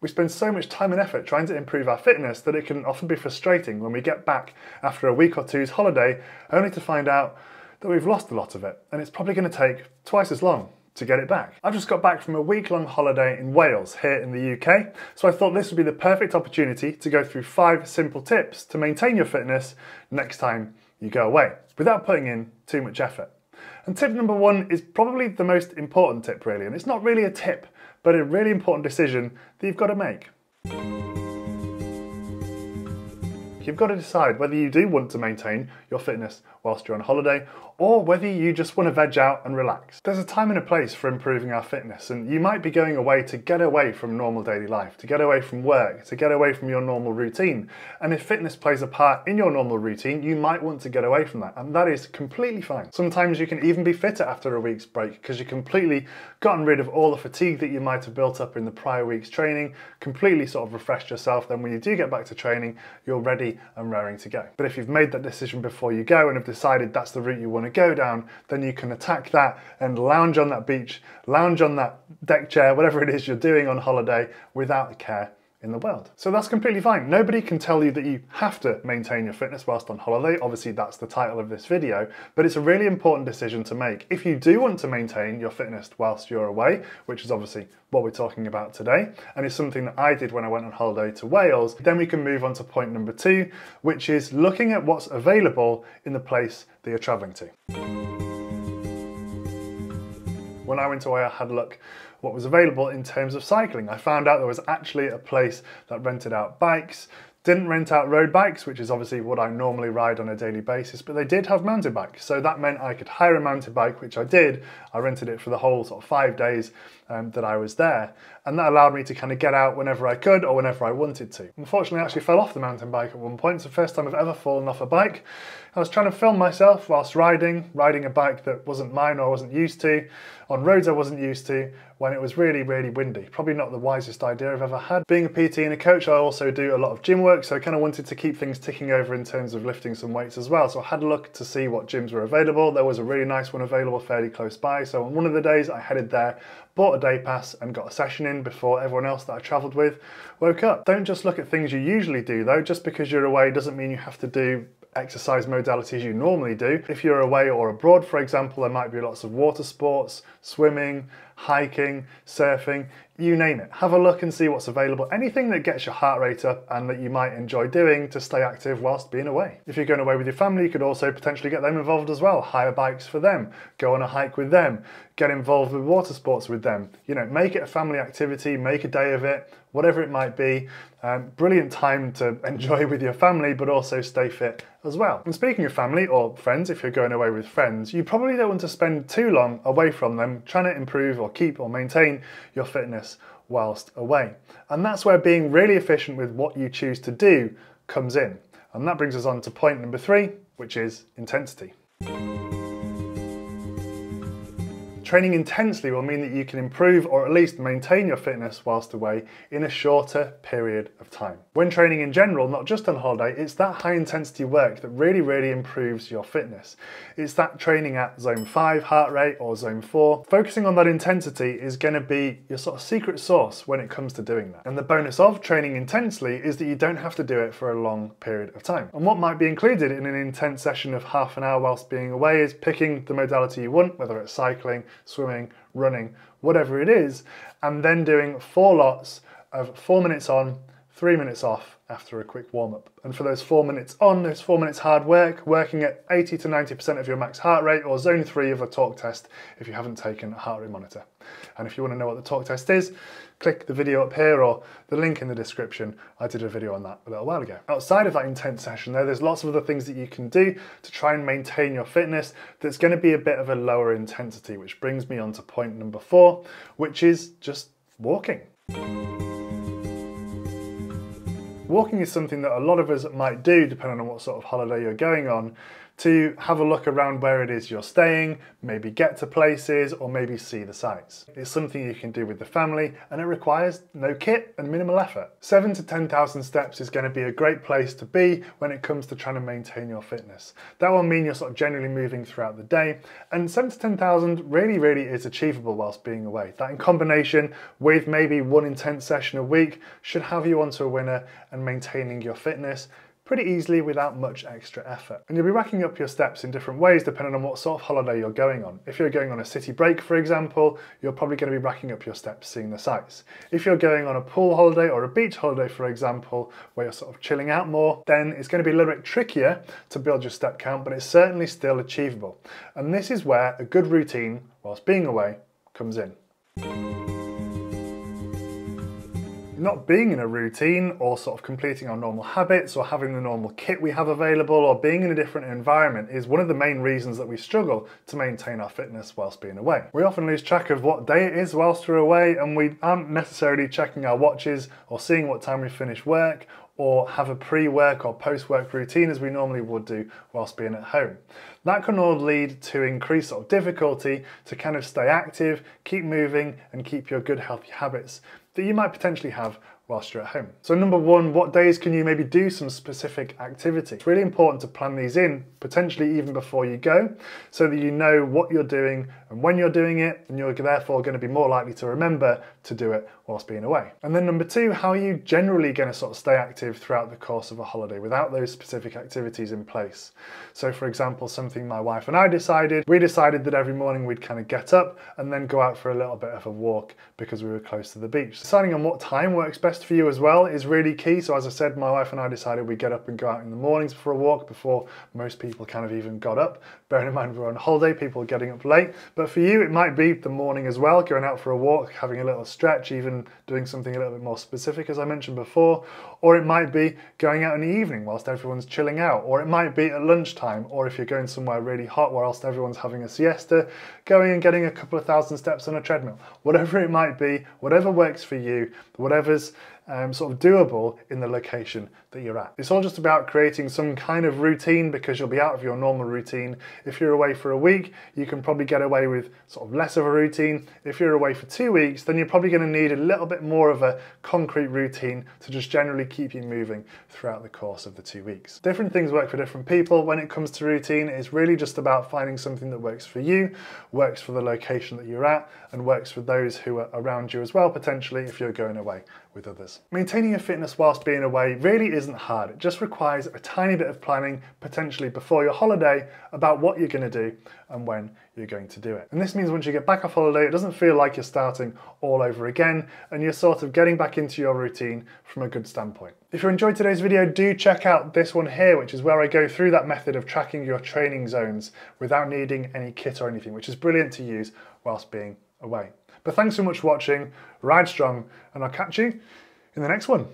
We spend so much time and effort trying to improve our fitness that it can often be frustrating when we get back after a week or two's holiday only to find out that we've lost a lot of it, and it's probably going to take twice as long to get it back. I've just got back from a week-long holiday in Wales here in the UK, so I thought this would be the perfect opportunity to go through 5 simple tips to maintain your fitness next time you go away without putting in too much effort. And tip number 1 is probably the most important tip really, and it's not really a tip, but a really important decision that you've got to make. You've got to decide whether you do want to maintain your fitness whilst you're on holiday, or whether you just want to veg out and relax. There's a time and a place for improving our fitness, and you might be going away to get away from normal daily life, to get away from work, to get away from your normal routine. And if fitness plays a part in your normal routine, you might want to get away from that, and that is completely fine. Sometimes you can even be fitter after a week's break because you've completely gotten rid of all the fatigue that you might have built up in the prior week's training, completely sort of refreshed yourself. Then when you do get back to training, you're ready and raring to go. But if you've made that decision before you go and have decided that's the route you want to go down, then you can attack that and lounge on that beach, lounge on that deck chair, whatever it is you're doing on holiday without a care in the world. So that's completely fine. Nobody can tell you that you have to maintain your fitness whilst on holiday. Obviously that's the title of this video, but it's a really important decision to make. If you do want to maintain your fitness whilst you're away, which is obviously what we're talking about today, and it's something that I did when I went on holiday to Wales, then we can move on to point number 2, which is looking at what's available in the place that you're traveling to. When I went away, I had a look what was available in terms of cycling. I found out there was actually a place that rented out bikes, didn't rent out road bikes, which is obviously what I normally ride on a daily basis, but they did have mountain bikes. So that meant I could hire a mountain bike, which I did. I rented it for the whole sort of 5 days that I was there. And that allowed me to kind of get out whenever I could or whenever I wanted to. Unfortunately, I actually fell off the mountain bike at one point. It's the first time I've ever fallen off a bike. I was trying to film myself whilst riding a bike that wasn't mine or I wasn't used to, on roads I wasn't used to, when it was really, really windy. Probably not the wisest idea I've ever had. Being a PT and a coach, I also do a lot of gym work, so I kind of wanted to keep things ticking over in terms of lifting some weights as well. So I had a look to see what gyms were available. There was a really nice one available fairly close by. So on one of the days I headed there, bought a day pass and got a session in before everyone else that I travelled with woke up. Don't just look at things you usually do though. Just because you're away doesn't mean you have to do exercise modalities you normally do. If you're away or abroad, for example, there might be lots of water sports, swimming, hiking, surfing, you name it. Have a look and see what's available. Anything that gets your heart rate up and that you might enjoy doing to stay active whilst being away. If you're going away with your family, you could also potentially get them involved as well. Hire bikes for them, go on a hike with them, get involved with water sports with them. You know, make it a family activity, make a day of it, whatever it might be. Brilliant time to enjoy with your family, but also stay fit as well. And speaking of family or friends, if you're going away with friends, you probably don't want to spend too long away from them trying to improve or keep or maintain your fitness whilst away. And that's where being really efficient with what you choose to do comes in. And that brings us on to point number 3, which is intensity. Training intensely will mean that you can improve or at least maintain your fitness whilst away in a shorter period of time. When training in general, not just on holiday, it's that high intensity work that really, really improves your fitness. It's that training at zone 5 heart rate or zone 4. Focusing on that intensity is going to be your sort of secret sauce when it comes to doing that. And the bonus of training intensely is that you don't have to do it for a long period of time. And what might be included in an intense session of half an hour whilst being away is picking the modality you want, whether it's cycling, swimming, running, whatever it is, and then doing 4 lots of 4 minutes on, 3 minutes off after a quick warm-up. And for those 4 minutes on, those 4 minutes hard work, working at 80 to 90% of your max heart rate or zone 3 of a talk test if you haven't taken a heart rate monitor. And if you want to know what the talk test is, click the video up here or the link in the description. I did a video on that a little while ago. Outside of that intense session though, there's lots of other things that you can do to try and maintain your fitness that's going to be a bit of a lower intensity, which brings me on to point number 4, which is just walking. Walking is something that a lot of us might do depending on what sort of holiday you're going on to have a look around where it is you're staying, maybe get to places, or maybe see the sights. It's something you can do with the family, and it requires no kit and minimal effort. 7 to 10,000 steps is going to be a great place to be when it comes to trying to maintain your fitness. That will mean you're sort of generally moving throughout the day, and 7 to 10,000 really is achievable whilst being away. That in combination with maybe one intense session a week should have you onto a winner and maintaining your fitness pretty easily without much extra effort. And you'll be racking up your steps in different ways depending on what sort of holiday you're going on. If you're going on a city break, for example, you're probably going to be racking up your steps seeing the sights. If you're going on a pool holiday or a beach holiday, for example, where you're sort of chilling out more, then it's going to be a little bit trickier to build your step count, but it's certainly still achievable. And this is where a good routine whilst being away comes in. Not being in a routine or sort of completing our normal habits or having the normal kit we have available or being in a different environment is one of the main reasons that we struggle to maintain our fitness whilst being away. We often lose track of what day it is whilst we're away, and we aren't necessarily checking our watches or seeing what time we finish work or have a pre-work or post-work routine as we normally would do whilst being at home. That can all lead to increased sort of difficulty to kind of stay active, keep moving, and keep your good healthy habits that you might potentially have whilst you're at home. So number one, what days can you maybe do some specific activity? It's really important to plan these in, potentially even before you go, so that you know what you're doing and when you're doing it, and you're therefore going to be more likely to remember to do it whilst being away. And then number two, how are you generally going to sort of stay active throughout the course of a holiday without those specific activities in place? So for example, something my wife and I decided, that every morning we'd kind of get up and then go out for a little bit of a walk because we were close to the beach. Deciding on what time works best for you as well is really key. So as I said, my wife and I decided we'd get up and go out in the mornings for a walk before most people kind of even got up. Bearing in mind we're on holiday, people are getting up late. But for you, it might be the morning as well, going out for a walk, having a little stretch, even doing something a little bit more specific, as I mentioned before. Or it might be going out in the evening whilst everyone's chilling out. Or it might be at lunchtime, or if you're going somewhere really hot whilst everyone's having a siesta, going and getting a couple of thousand steps on a treadmill. Whatever it might be, whatever works for you, whatever's sort of doable in the location that you're at. It's all just about creating some kind of routine, because you'll be out of your normal routine. If you're away for a week, you can probably get away with sort of less of a routine. If you're away for 2 weeks, then you're probably going to need a little bit more of a concrete routine to just generally keep you moving throughout the course of the 2 weeks. Different things work for different people. When it comes to routine, it's really just about finding something that works for you, works for the location that you're at, and works for those who are around you as well, potentially if you're going away with others. Maintaining your fitness whilst being away really isn't hard. It just requires a tiny bit of planning, potentially before your holiday, about what you're going to do and when you're going to do it. And this means once you get back off holiday, it doesn't feel like you're starting all over again, and you're sort of getting back into your routine from a good standpoint. If you enjoyed today's video, do check out this one here, which is where I go through that method of tracking your training zones without needing any kit or anything, which is brilliant to use whilst being away. But thanks so much for watching, ride strong, and I'll catch you in the next one.